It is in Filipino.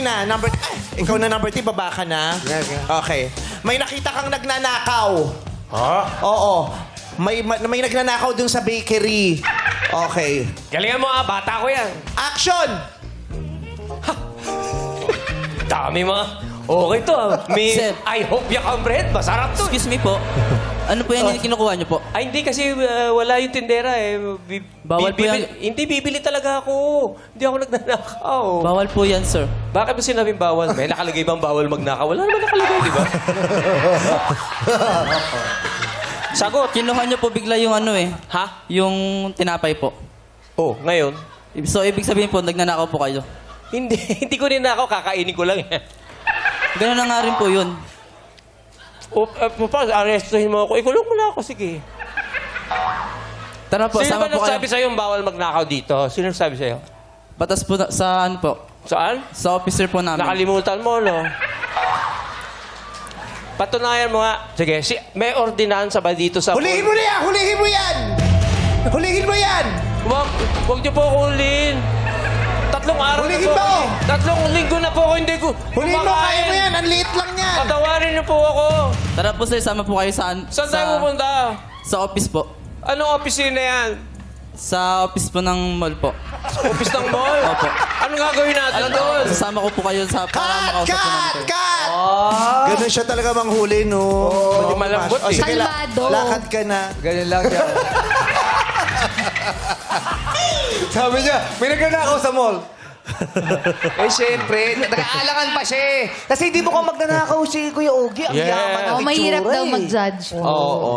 na. Ikaw na number 3, baba ka na. Okay. May nakita kang nagnanakaw. Ha? Oo. May nagnanakaw dun sa bakery. Okay. Galingan mo bata ko yan. Action! Dami mga. Okay to Sir. I hope you comprehend. Masarap to. Excuse me po. Ano po yan yung kinukuha niyo po? Ay, hindi kasi wala yung tindera eh. Bawal po yan. Hindi, bibili talaga ako. Hindi ako nagnanakaw. Bawal po yan, sir. Bakit mo sinabing bawal? May nakalagay bang bawal magnakaw? Wala naman nakalagay, di ba? Sagot. Kinuha niyo po bigla yung ano eh. Ha? Yung tinapay po. Oh, ngayon? So, ibig sabihin po, nagnanakaw po kayo. Hindi, hindi ko rin ako. Kakainin ko lang eh. Ganun na nga rin po yun. O, arestuhin mo ako. Ikulong mo na ako, sige. Tara po, Sino ba sama po kayo. nagsabi sa'yo bawal magnakaw dito? Sino nagsabi sa'yo? Batas po saan po? Saan? Sa officer po namin. Nakalimutan mo, no? Patunayan mo nga. Sige, may ordinansa ba dito sa... Hulihin mo na yan! Hulihin mo yan! Hulihin mo yan! Huwag niyo po ako hulihin. 3 araw Hulihin na po. mo! 3 linggo na po ako hindi ko Hulihin mo! kumakain. Kaya mo yan! Ang liit lang yan! Patawarin niyo po ako. Tara po, sir, sama po kayo Saan tayo pupunta? Sa office po. Anong opisina yan? Sa office po ng mall po. Office ng mall? Opo. Anong gagawin natin doon? Sasama ko po kayo sa para makausap po namin kayo. Cut! Ganun siya talaga manghuli, no? Hindi malambot eh. Sige, Kalmado. lakad ka na. Ganyan lang yan. Sabi niya, may nagnanakaw sa mall. Eh, siyempre, nag-aalangan pa siya eh. Kasi hindi mo ko magnanakaw si Kuya Ogie. Ang Yeah. yaman ng Oh, mahirap itsura daw eh. mag-judge. Oo.